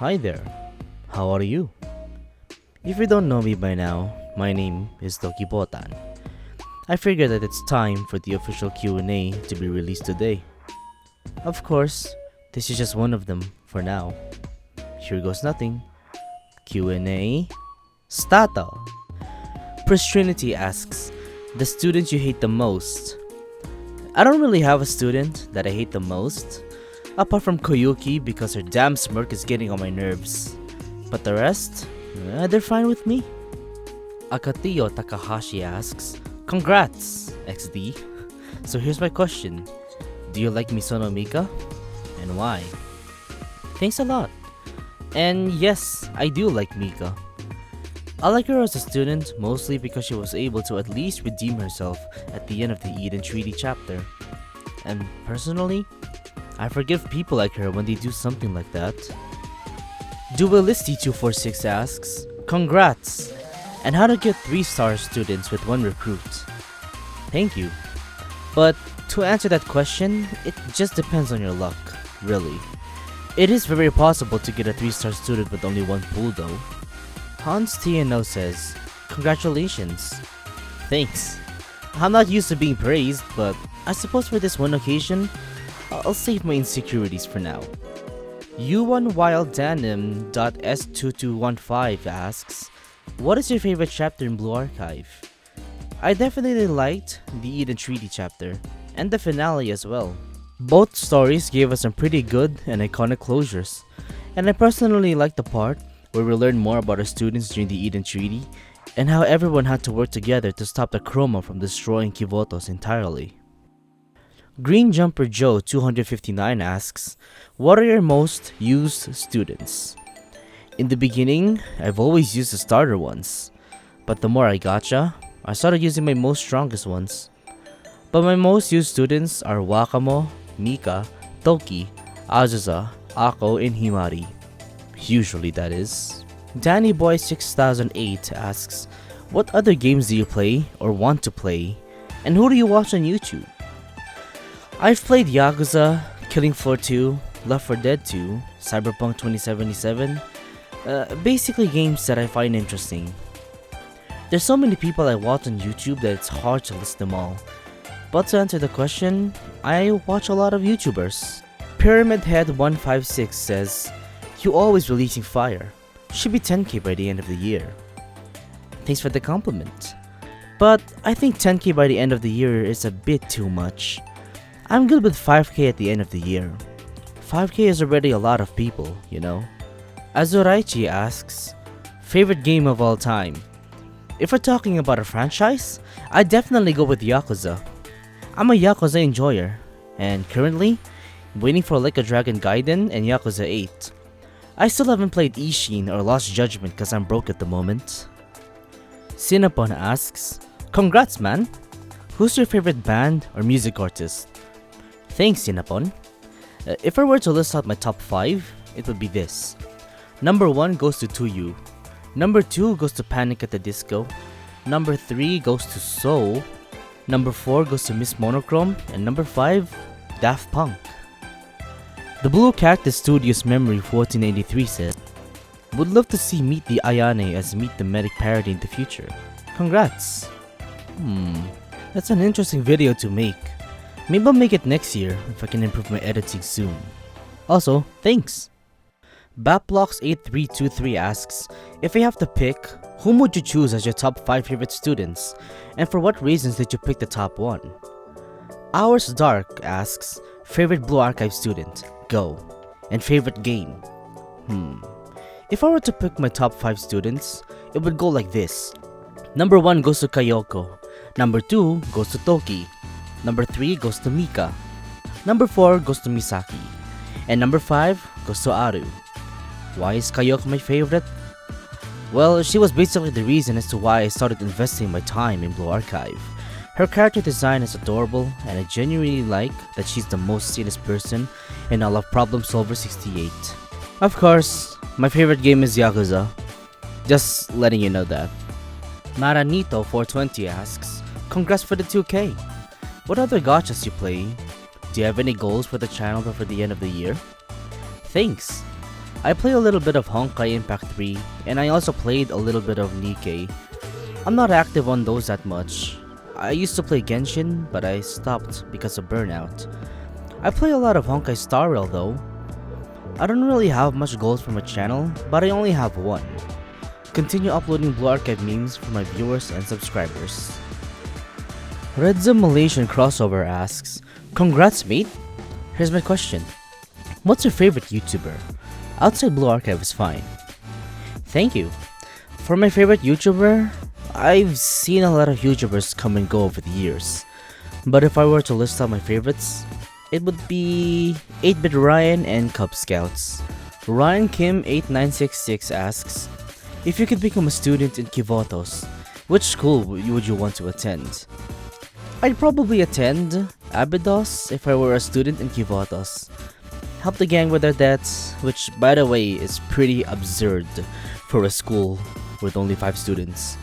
Hi there, how are you? If you don't know me by now, my name is TokiBotan. I figured that it's time for the official Q&A to be released today. Of course, this is just one of them for now. Here goes nothing. Q&A Stato. Prince Trinity asks, the student you hate the most? I don't really have a student that I hate the most, apart from Koyuki because her damn smirk is getting on my nerves. But the rest, they're fine with me. Akatiyo Takahashi asks, congrats, XD. So here's my question. Do you like Misono Mika? And why? Thanks a lot. And yes, I do like Mika. I like her as a student mostly because she was able to at least redeem herself at the end of the Eden Treaty chapter. And personally, I forgive people like her when they do something like that. Dualisty246 asks, congrats! And how to get 3-star students with 1 recruit? Thank you. But to answer that question, it just depends on your luck, really. It is very possible to get a 3-star student with only 1 pool though. Hans TNO says, congratulations. Thanks. I'm not used to being praised, but I suppose for this one occasion, I'll save my insecurities for now. U1WildDanim.S2215 asks, what is your favorite chapter in Blue Archive? I definitely liked the Eden Treaty chapter, and the finale as well. Both stories gave us some pretty good and iconic closures, and I personally liked the part where we learned more about our students during the Eden Treaty, and how everyone had to work together to stop the Chroma from destroying Kivotos entirely. Green Jumper Joe 259 asks, what are your most used students? In the beginning, I've always used the starter ones, but the more I gacha, I started using my most strongest ones. But my most used students are Wakamo, Mika, Toki, Azusa, Ako, and Himari. Usually that is. DannyBoy6008 asks, what other games do you play or want to play? And who do you watch on YouTube? I've played Yakuza, Killing Floor 2, Left 4 Dead 2, Cyberpunk 2077, basically games that I find interesting. There's so many people I watch on YouTube that it's hard to list them all. But to answer the question, I watch a lot of YouTubers. Pyramid Head 156 says, you always releasing fire. Should be 10k by the end of the year. Thanks for the compliment. But I think 10k by the end of the year is a bit too much. I'm good with 5k at the end of the year. 5k is already a lot of people, you know. Azuraichi asks, favorite game of all time? If we're talking about a franchise, I'd definitely go with Yakuza. I'm a Yakuza enjoyer, and currently, waiting for Like a Dragon Gaiden and Yakuza 8. I still haven't played Ishin or Lost Judgment cause I'm broke at the moment. Cinnapon asks, congrats man! Who's your favorite band or music artist? Thanks Cinnapon. If I were to list out my top 5, it would be this. Number 1 goes to Tuyu. Number 2 goes to Panic at the Disco. Number 3 goes to Soul. Number 4 goes to Miss Monochrome. And number 5, Daft Punk. The Blue Cactus Studios Memory 1483 says, would love to see Meet the Ayane as Meet the Medic parody in the future. Congrats! That's an interesting video to make. Maybe I'll make it next year if I can improve my editing soon. Also, thanks! Baplox8323 asks, if you have to pick, whom would you choose as your top 5 favorite students? And for what reasons did you pick the top 1? Ours Dark asks, favorite Blue Archive student? Go. And favorite game? If I were to pick my top 5 students, it would go like this. Number 1 goes to Kayoko. Number 2 goes to Toki. Number 3 goes to Mika. Number 4 goes to Misaki. And number 5 goes to Aru. Why is Kayoko my favorite? Well, she was basically the reason as to why I started investing my time in Blue Archive. Her character design is adorable, and I genuinely like that she's the most serious person in all of Problem Solver 68. Of course, my favorite game is Yakuza. Just letting you know that. Maranito420 asks, congrats for the 2k. What other gachas you play? Do you have any goals for the channel before the end of the year? Thanks. I play a little bit of Honkai Impact 3, and I also played a little bit of Nikkei. I'm not active on those that much. I used to play Genshin, but I stopped because of burnout. I play a lot of Honkai Star Rail though. I don't really have much goals for my channel, but I only have one. Continue uploading Blue Archive memes for my viewers and subscribers. Redzim Malaysian Crossover asks, "Congrats mate! Here's my question. What's your favorite YouTuber? Outside Blue Archive is fine." Thank you. For my favorite YouTuber, I've seen a lot of YouTubers come and go over the years. But if I were to list out my favorites, it would be 8-Bit Ryan and Cub Scouts. Ryan Kim 8966 asks, "If you could become a student in Kivotos, which school would you want to attend?" I'd probably attend Abydos if I were a student in Kivotos. Help the gang with their debts, which by the way is pretty absurd for a school with only 5 students.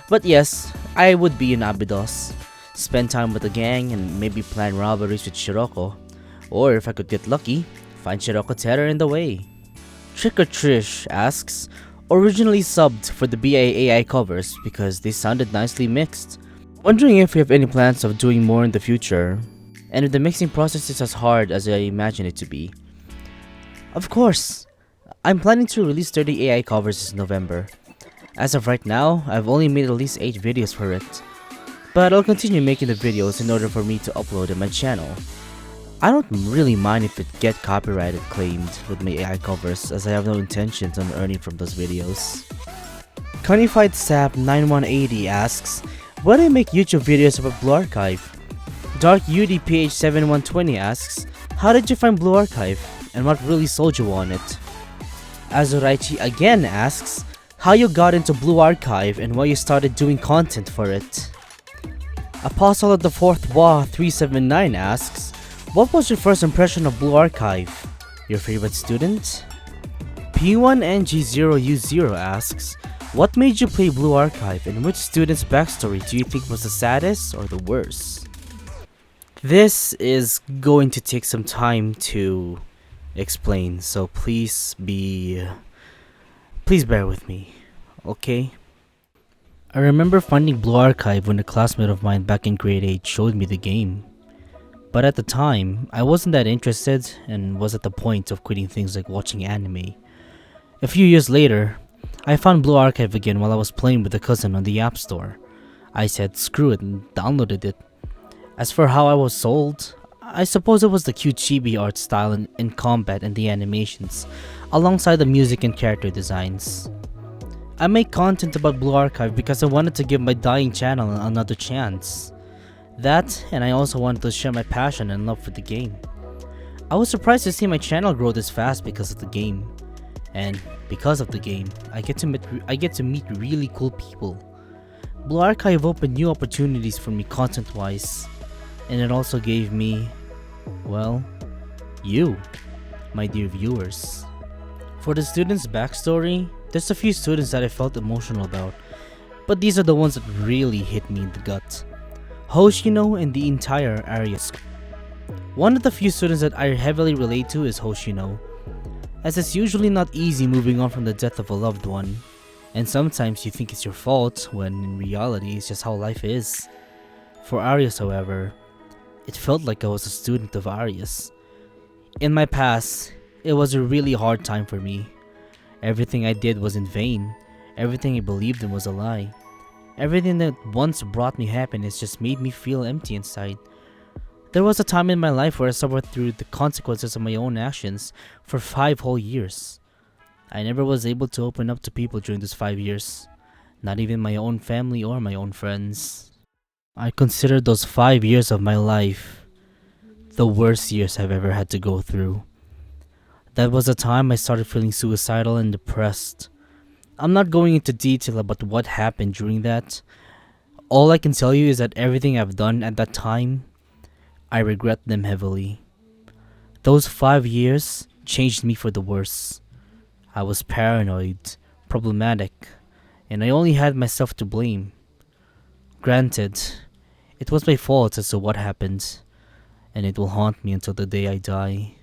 But yes, I would be in Abydos, spend time with the gang and maybe plan robberies with Shiroko. Or if I could get lucky, find Shiroko Terror in the way. Trick or Trish asks, "Originally subbed for the BIAI covers because they sounded nicely mixed. Wondering if you have any plans of doing more in the future, and if the mixing process is as hard as I imagine it to be." Of course! I'm planning to release 30 AI covers this November. As of right now, I've only made at least 8 videos for it. But I'll continue making the videos in order for me to upload on my channel. I don't really mind if it get copyrighted claimed with my AI covers, as I have no intentions on earning from those videos. Conified Sap 9180 asks, "Why do you make YouTube videos about Blue Archive?" Dark UDPH 7120 asks, "How did you find Blue Archive, and what really sold you on it?" Azuraichi again asks, "How you got into Blue Archive and why you started doing content for it?" Apostle of the Fourth Wa 379 asks, "What was your first impression of Blue Archive? Your favorite student?" P1NG0U0 asks, "What made you play Blue Archive, and which student's backstory do you think was the saddest or the worst?" This is going to take some time to explain, so please bear with me, okay? I remember finding Blue Archive when a classmate of mine back in grade 8 showed me the game. But at the time, I wasn't that interested and was at the point of quitting things like watching anime. A few years later, I found Blue Archive again while I was playing with a cousin on the App Store. I said screw it and downloaded it. As for how I was sold, I suppose it was the cute chibi art style in combat and the animations, alongside the music and character designs. I make content about Blue Archive because I wanted to give my dying channel another chance. That, and I also wanted to share my passion and love for the game. I was surprised to see my channel grow this fast because of the game. And because of the game, I get to meet really cool people. Blue Archive opened new opportunities for me content-wise, and it also gave me, well, you, my dear viewers. For the students' backstory, there's a few students that I felt emotional about, but these are the ones that really hit me in the gut. Hoshino and the entire area. One of the few students that I heavily relate to is Hoshino, as it's usually not easy moving on from the death of a loved one, and sometimes you think it's your fault when in reality it's just how life is. For Arias, however, it felt like I was a student of Arias. In my past, it was a really hard time for me. Everything I did was in vain. Everything I believed in was a lie. Everything that once brought me happiness just made me feel empty inside. There was a time in my life where I suffered through the consequences of my own actions for 5 whole years. I never was able to open up to people during those 5 years. Not even my own family or my own friends. I consider those 5 years of my life the worst years I've ever had to go through. That was the time I started feeling suicidal and depressed. I'm not going into detail about what happened during that. All I can tell you is that everything I've done at that time, I regret them heavily. Those 5 years changed me for the worse. I was paranoid, problematic, and I only had myself to blame. Granted, it was my fault as to what happened, and it will haunt me until the day I die.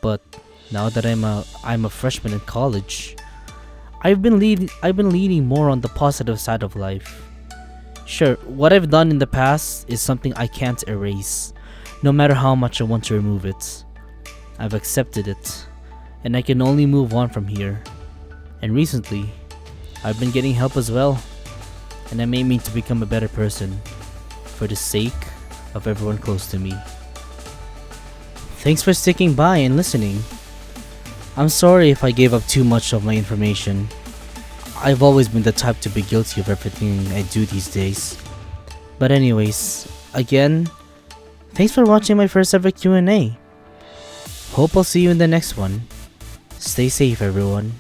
But now that I'm a freshman in college, I've been leaning more on the positive side of life. Sure, what I've done in the past is something I can't erase, no matter how much I want to remove it. I've accepted it, and I can only move on from here. And recently, I've been getting help as well, and that made me to become a better person, for the sake of everyone close to me. Thanks for sticking by and listening. I'm sorry if I gave up too much of my information. I've always been the type to be guilty of everything I do these days. But anyways, again, thanks for watching my first ever Q&A. Hope I'll see you in the next one. Stay safe, everyone.